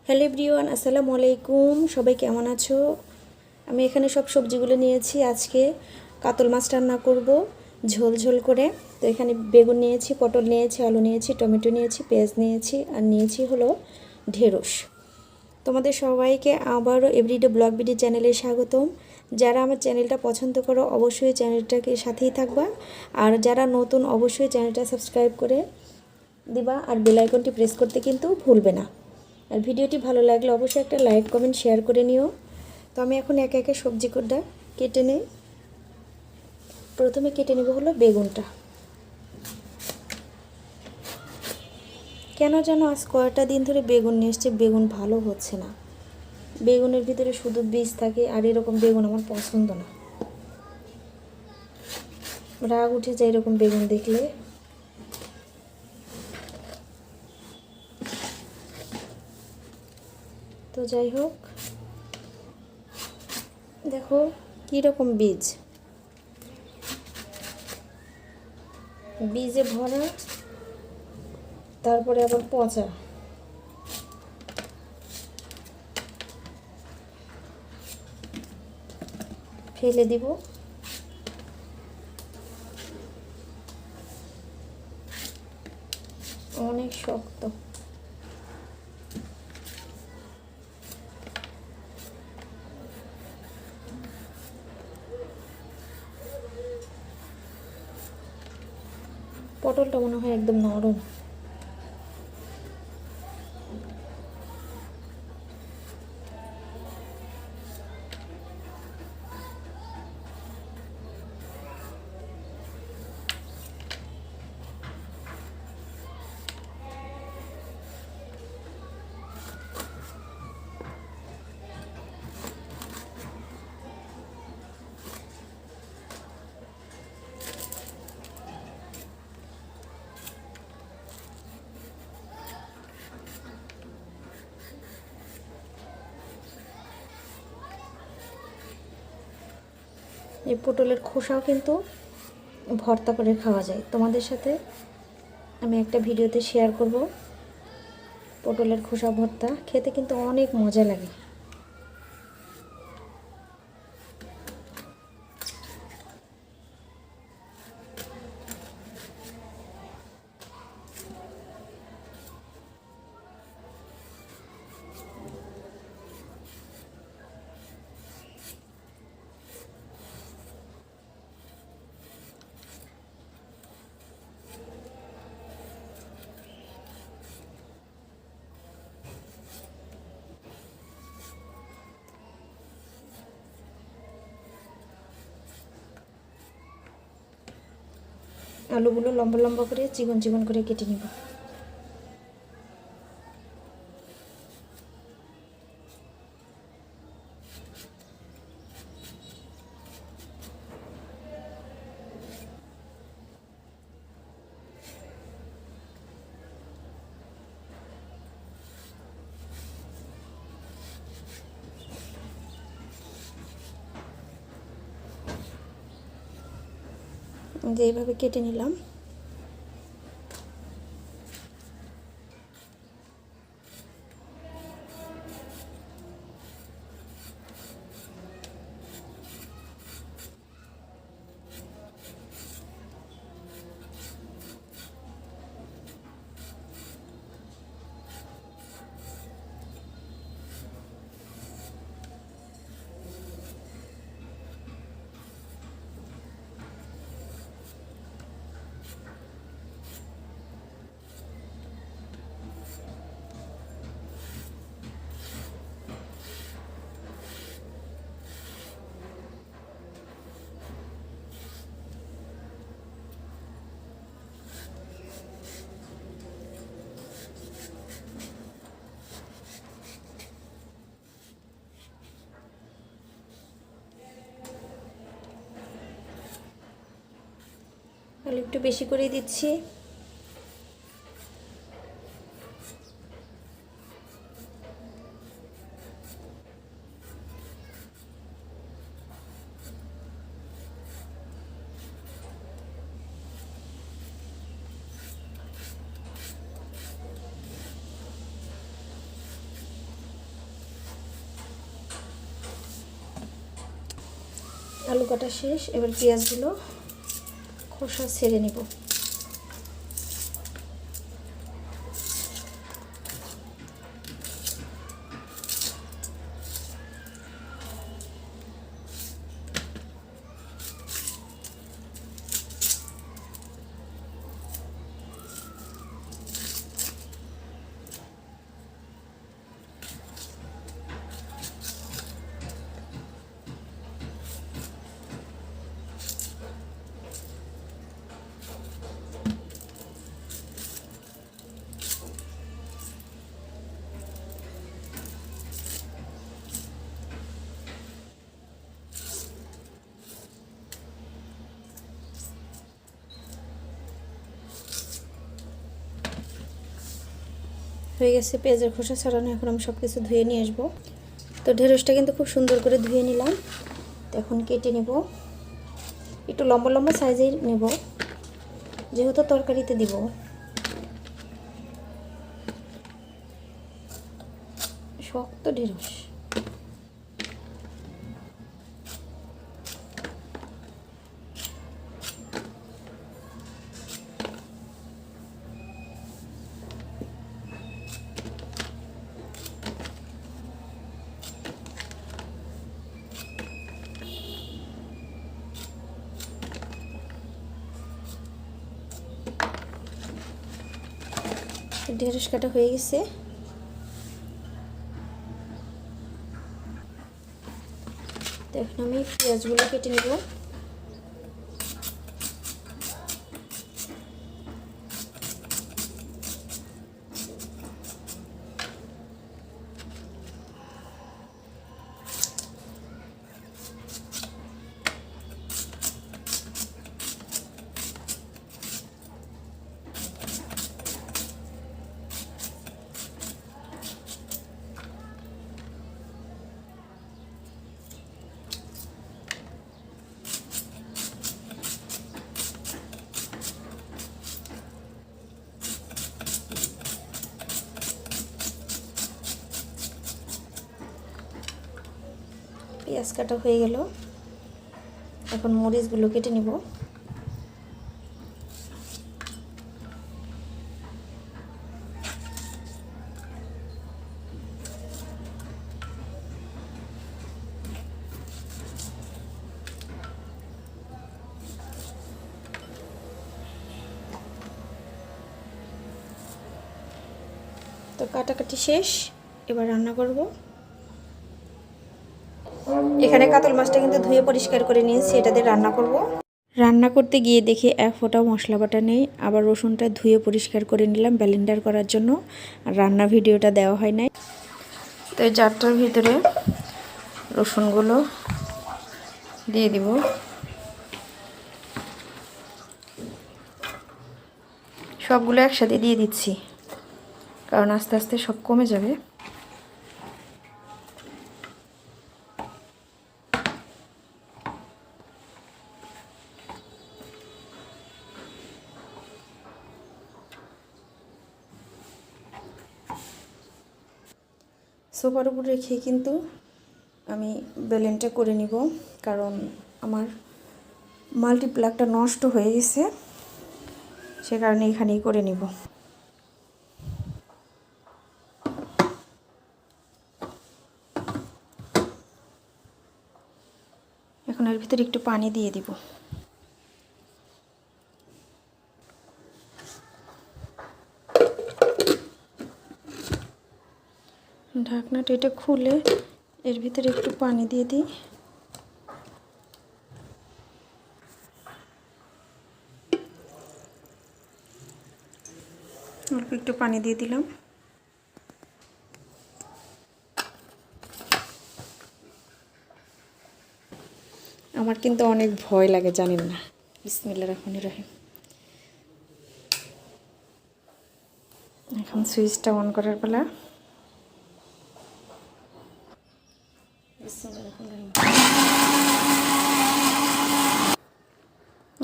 Hello everyone, আসসালামু আলাইকুম। সবাই কেমন আছো? আমি এখানে সব সবজিগুলো নিয়েছি। আজকে কাতল মাছ রান্না করব ঝোল ঝোল করে। তো এখানে বেগুন নিয়েছি, পটল নিয়েছি, আলু নিয়েছি, টমেটো নিয়েছি, পেঁয়াজ নিয়েছি, আর নিয়েছি হলো ঢেঁড়স। তোমাদের সবাইকে আবারও এভরিডে ব্লগ ভিডিও চ্যানেলে স্বাগতম। যারা আমার চ্যানেলটা পছন্দ করো অবশ্যই চ্যানেলটাকে সাথেই থাকবা, আর যারা নতুন অবশ্যই চ্যানেলটা সাবস্ক্রাইব করে দিবা, আর বেল আইকনটি প্রেস করতে কিন্তু ভুলবে না। আর ভিডিওটি ভালো লাগলে অবশ্যই একটা লাইক কমেন্ট শেয়ার করে নিও। তো আমি এখন একে একে সবজিটা কেটে নেই। প্রথমে কেটে নেব হলো বেগুনটা। কেন যেন আজ কয়েকটা দিন ধরে বেগুন নিয়ে এসছে, বেগুন ভালো হচ্ছে না। বেগুনের ভিতরে শুধু বীজ থাকে, আর এরকম বেগুন আমার পছন্দ না। রাগ উঠে যায় এরকম বেগুন দেখলে। তো যাই হোক, দেখো কীরকম বীজ, বীজে ভরা, তারপরে আবার পচা। ফেলে দিব। অনেক শক্ত। পটলটা মনে হয় একদম নরম। এই পটলের খোসাও কিন্তু ভর্তা করে খাওয়া যায়। তোমাদের সাথে আমি একটা ভিডিওতে শেয়ার করব। পটলের খোসা ভর্তা খেতে কিন্তু অনেক মজা লাগে। আলুগুলো লম্বা লম্বা করে চিকন চিকন করে কেটে নিব। যে এইভাবে কেটে নিলাম। আলু একটু বেশি করে দিচ্ছি। আলু কাটা শেষ, এবার পেঁয়াজগুলো খোসা ছেড়ে নেব। হয়ে গেছে পেঁয়াজের খোসা ছাড়ানো। এখন আমি সব কিছু ধুয়ে নিয়ে আসবো। তো ঢেঁড়সটা কিন্তু খুব সুন্দর করে ধুয়ে নিলাম। তো এখন কেটে নেব, একটু লম্বা লম্বা সাইজের নেব যেহেতু তরকারিতে দিব। শক্ত ঢেঁড়স। ঢেঁড়স কাটা হয়ে গেছে। তো এখন আমি পেঁয়াজগুলো কেটে নেব। পেঁয়াজ কাটা হয়ে গেল, এখন মরিচগুলো কেটে নিব। তো কাটাকাটি শেষ, এবার রান্না করব। এখানে কাতল মাছটা কিন্তু ধুয়ে পরিষ্কার করে নিয়েছি, এটা দিয়ে রান্না করব। রান্না করতে গিয়ে দেখি এক ফোঁটাও মশলা বাটা নেই। আবার রসুনটা ধুয়ে পরিষ্কার করে নিলাম ব্লেন্ডার করার জন্য, আর রান্না ভিডিওটা দেওয়া হয় নাই। তো এই জারটার ভিতরে রসুনগুলো দিয়ে দিব। সবগুলো একসাথে দিয়ে দিচ্ছি, কারণ আস্তে আস্তে সব কমে যাবে। সোফার উপর রেখে কিন্তু আমি ব্লেন্ডটা করে নিব, কারণ আমার মাল্টিপ্লাগটা নষ্ট হয়ে গেছে, সে কারণে এখানেই করে নিব। এখন এর ভিতরে একটু পানি দিয়ে দিব। ঢাকনাটা এটা খুলে এর ভিতরে একটু পানি দিয়ে দিই। অল্প একটু পানি দিয়ে দিলাম। আমার কিন্তু অনেক ভয় লাগে, জানেন না। বিসমিল্লাহির রহমানির রহিম। এখন সুইচটা অন করার পালা।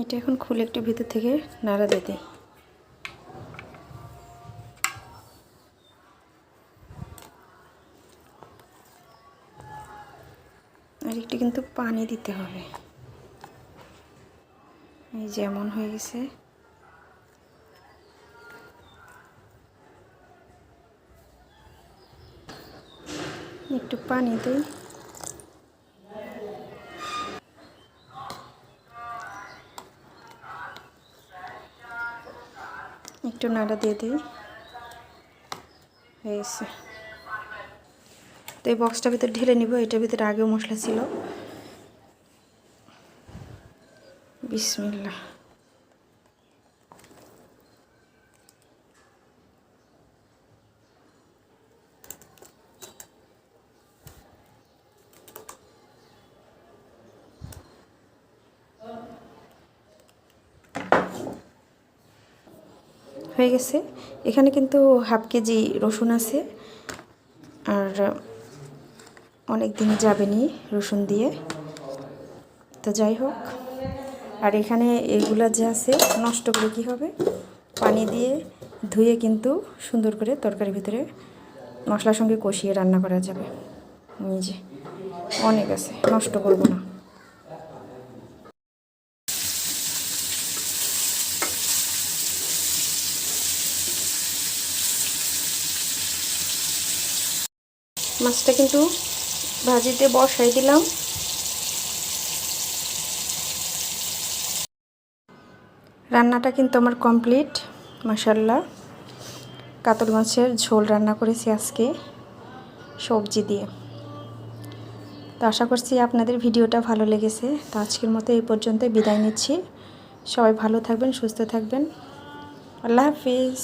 এটা এখন খুলে একটু ভিতর থেকে নাড়া দিয়ে দিই। আর একটু কিন্তু পানি দিতে হবে। এই যেমন হয়ে গেছে। একটু পানি দিই। একটু নাড়া দিয়ে দিই। হয়ে গেছে। তো এই বক্সটার ভিতরে ঢেলে নিব। এটার ভিতরে আগেও মশলা ছিল। বিসমিল্লাহ। হয়ে গেছে। এখানে কিন্তু হাফ কেজি রসুন আছে, আর অনেক দিন যাবে নি রসুন দিয়ে। তো যাই হোক, আর এখানে এগুলা যে আছে নষ্ট করে কি হবে, পানি দিয়ে ধুয়ে কিন্তু সুন্দর করে তরকারির ভিতরে মশলার সঙ্গে কষিয়ে রান্না করা যাবে। যে অনেক আছে, নষ্ট করব না। মাছটা কিন্তু ভাজিতে বসাই দিলাম। রান্নাটা কিন্তু আমার কমপ্লিট, মাশাআল্লাহ। কাতল মাছের ঝোল রান্না করেছি আজকে সবজি দিয়ে। তো আশা করছি আপনাদের ভিডিওটা ভালো লেগেছে। তো আজকের মতো এই পর্যন্ত বিদায় নিচ্ছি। সবাই ভালো থাকবেন, সুস্থ থাকবেন। আল্লাহ হাফিজ।